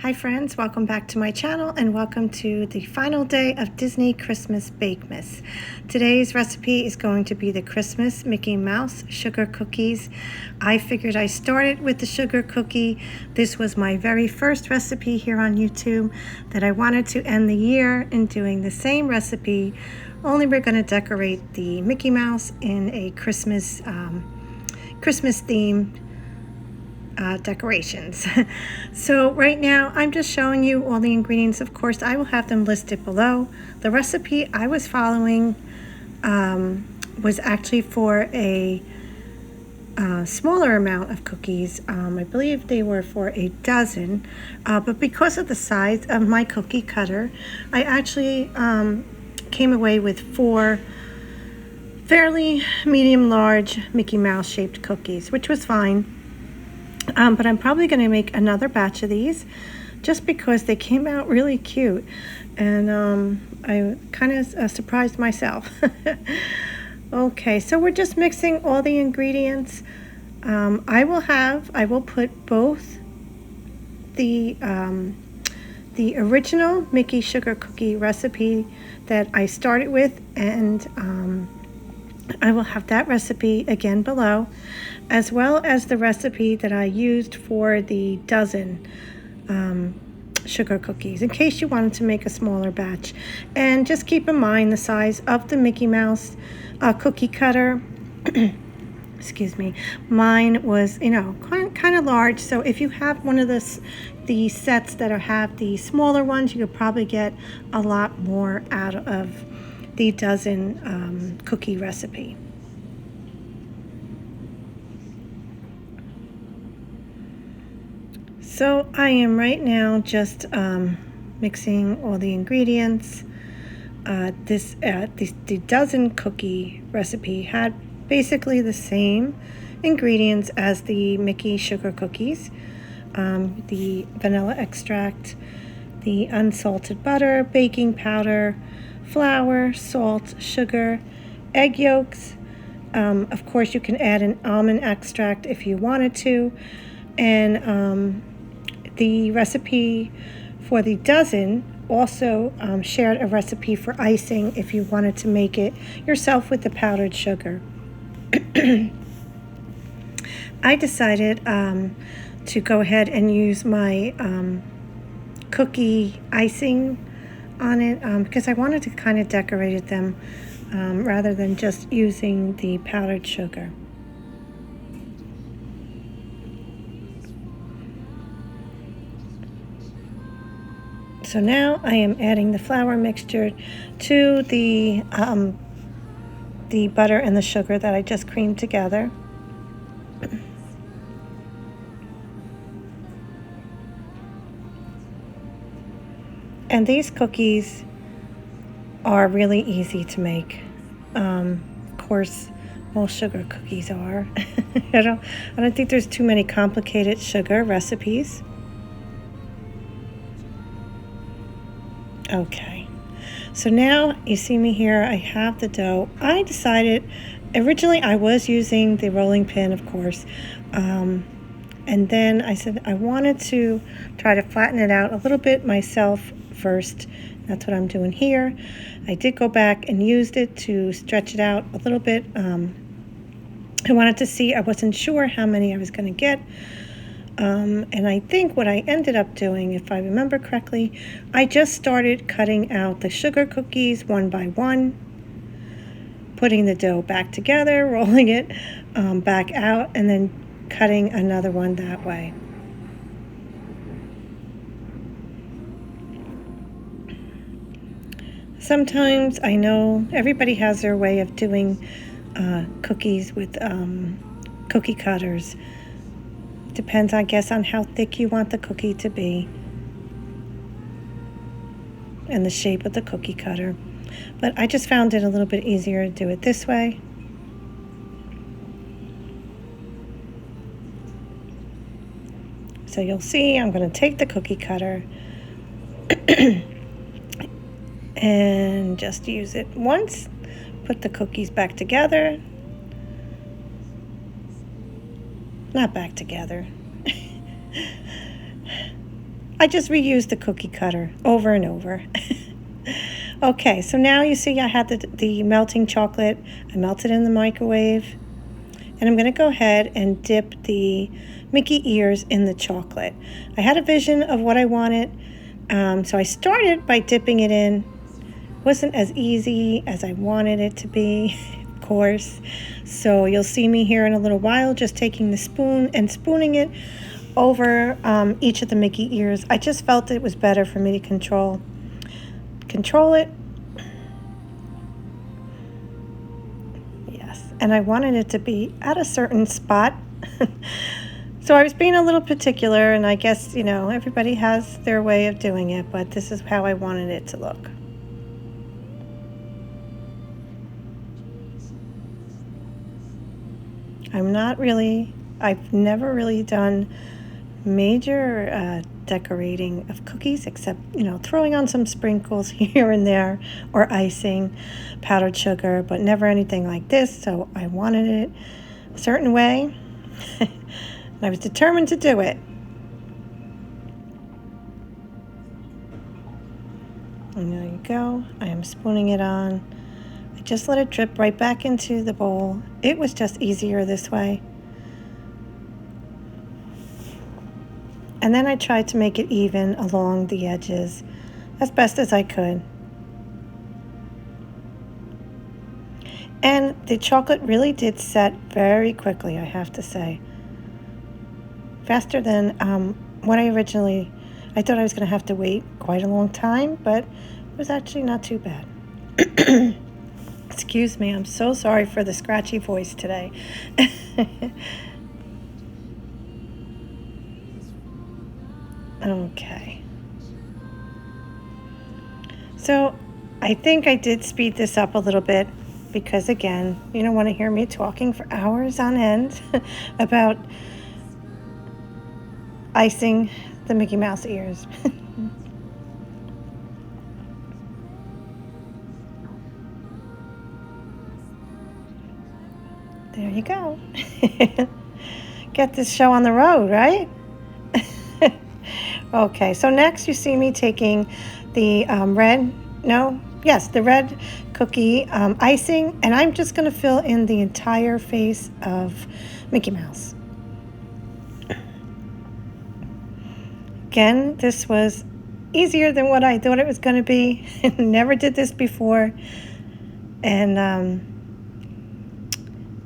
Hi friends, welcome back to my channel and welcome to the final day of Disney Christmas Bakemas. Today's recipe is going to be the Christmas Mickey Mouse sugar cookies. I figured I started with the sugar cookie. This was my very first recipe here on YouTube that I wanted to end the year in doing the same recipe, only we're going to decorate the Mickey Mouse in a Christmas themed decorations. So right now I'm just showing you all the ingredients. Of course, I will have them listed below. The recipe I was following was actually for a smaller amount of cookies. I believe they were for a dozen, but because of the size of my cookie cutter, I actually came away with 4 fairly medium large Mickey Mouse shaped cookies, which was fine. But I'm probably going to make another batch of these just because they came out really cute, and I kind of surprised myself. Okay, so we're just mixing all the ingredients. I will put both the original Mickey sugar cookie recipe that I started with, and I will have that recipe again below, as well as the recipe that I used for the dozen sugar cookies, in case you wanted to make a smaller batch. And just keep in mind the size of the Mickey Mouse cookie cutter. Excuse me. Mine was, kind of large. So if you have one of the sets that have the smaller ones, you could probably get a lot more out of the dozen cookie recipe. So I am right now just mixing all the ingredients. The dozen cookie recipe had basically the same ingredients as the Mickey sugar cookies. The vanilla extract, the unsalted butter, baking powder, flour, salt, sugar, egg yolks. Of course, you can add an almond extract if you wanted to. And the recipe for the dozen also shared a recipe for icing if you wanted to make it yourself with the powdered sugar. I decided to go ahead and use my cookie icing on it because I wanted to kind of decorate them rather than just using the powdered sugar. So now I am adding the flour mixture to the butter and the sugar that I just creamed together. And these cookies are really easy to make. Of course, most sugar cookies are. I don't think there's too many complicated sugar recipes. Okay, so now you see me here. I have the dough. I decided, originally I was using the rolling pin, of course, and then I said I wanted to try to flatten it out a little bit myself first. That's what I'm doing here. I did go back and used it to stretch it out a little bit. I wanted to see, I wasn't sure how many I was going to get. And I think what I ended up doing, if I remember correctly, I just started cutting out the sugar cookies one by one, putting the dough back together, rolling it back out, and then cutting another one that way. Sometimes I know everybody has their way of doing cookies with cookie cutters. Depends, I guess, on how thick you want the cookie to be and the shape of the cookie cutter. But I just found it a little bit easier to do it this way. So you'll see I'm going to take the cookie cutter and just use it once, put the cookies back together. Not back together. I just reused the cookie cutter over and over. Okay, so now you see I had the melting chocolate. I melted in the microwave. And I'm going to go ahead and dip the Mickey ears in the chocolate. I had a vision of what I wanted, so I started by dipping it in. It wasn't as easy as I wanted it to be, of course. So you'll see me here in a little while just taking the spoon and spooning it over each of the Mickey ears. I just felt it was better for me to control it. And I wanted it to be at a certain spot. So I was being a little particular, and I guess, you know, everybody has their way of doing it, but this is how I wanted it to look. I've never really done major decorating of cookies, except, you know, throwing on some sprinkles here and there, or icing, powdered sugar, but never anything like this. So I wanted it a certain way, and I was determined to do it. And there you go. I am spooning it on. I just let it drip right back into the bowl. It was just easier this way. And then I tried to make it even along the edges as best as I could. And the chocolate really did set very quickly, I have to say. Faster than what I thought I was going to have to wait quite a long time, but it was actually not too bad. Excuse me, I'm so sorry for the scratchy voice today. Okay. So I think I did speed this up a little bit because, again, you don't want to hear me talking for hours on end about icing the Mickey Mouse ears. There you go. Get this show on the road, right? Okay, so next you see me taking the the red cookie icing, and I'm just going to fill in the entire face of Mickey Mouse. Again, this was easier than what I thought it was going to be. Never did this before. And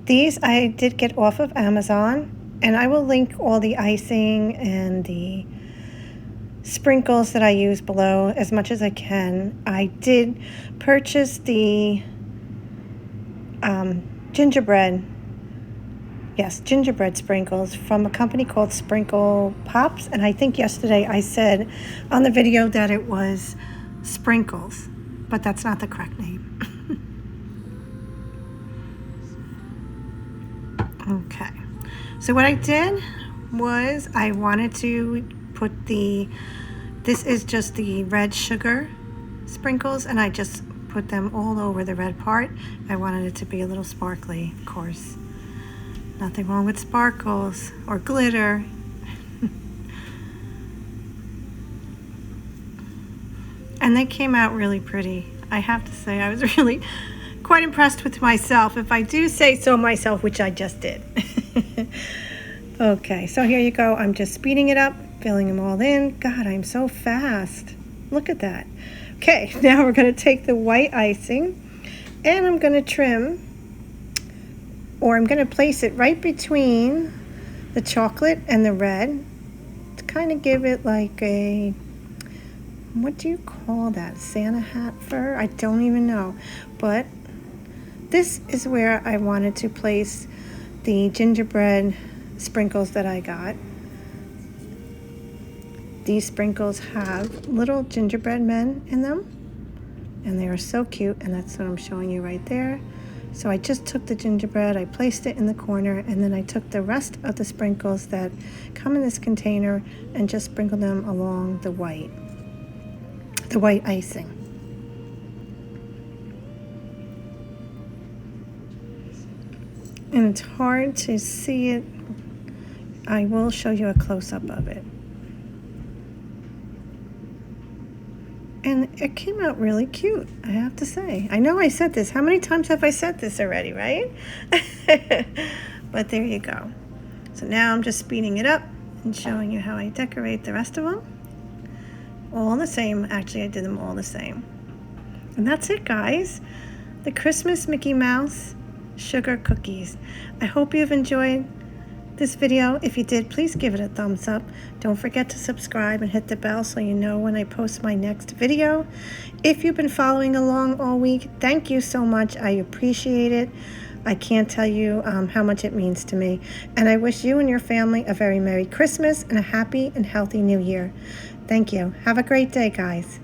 these I did get off of Amazon, and I will link all the icing and the sprinkles that I use below as much as I can. I did purchase the gingerbread sprinkles from a company called Sprinkle Pops, and I think yesterday I said on the video that it was sprinkles, but that's not the correct name. Okay, so what I did was I wanted to put this is just the red sugar sprinkles, and I just put them all over the red part. I wanted it to be a little sparkly, of course. Nothing wrong with sparkles or glitter. And they came out really pretty. I have to say, I was really quite impressed with myself, if I do say so myself, which I just did. Okay, so here you go. I'm just speeding it up, filling them all in. God, I'm so fast. Look at that. Okay, now we're going to take the white icing, and I'm going to trim, or I'm going to place it right between the chocolate and the red to kind of give it like a, what do you call that, Santa hat fur? I don't even know. But this is where I wanted to place the gingerbread sprinkles that I got. These sprinkles have little gingerbread men in them, and they are so cute, and that's what I'm showing you right there. So I just took the gingerbread, I placed it in the corner, and then I took the rest of the sprinkles that come in this container and just sprinkled them along the white icing. And it's hard to see it. I will show you a close-up of it. And it came out really cute, I have to say. I know I said this. How many times have I said this already, right? But there you go. So now I'm just speeding it up and showing you how I decorate the rest of them. All the same. Actually, I did them all the same. And that's it, guys. The Christmas Mickey Mouse sugar cookies. I hope you've enjoyed this video. If you did, please give it a thumbs up. Don't forget to subscribe and hit the bell so you know when I post my next video. If you've been following along all week, thank you so much. I appreciate it. I can't tell you how much it means to me. And I wish you and your family a very Merry Christmas and a happy and healthy New Year. Thank you. Have a great day, guys.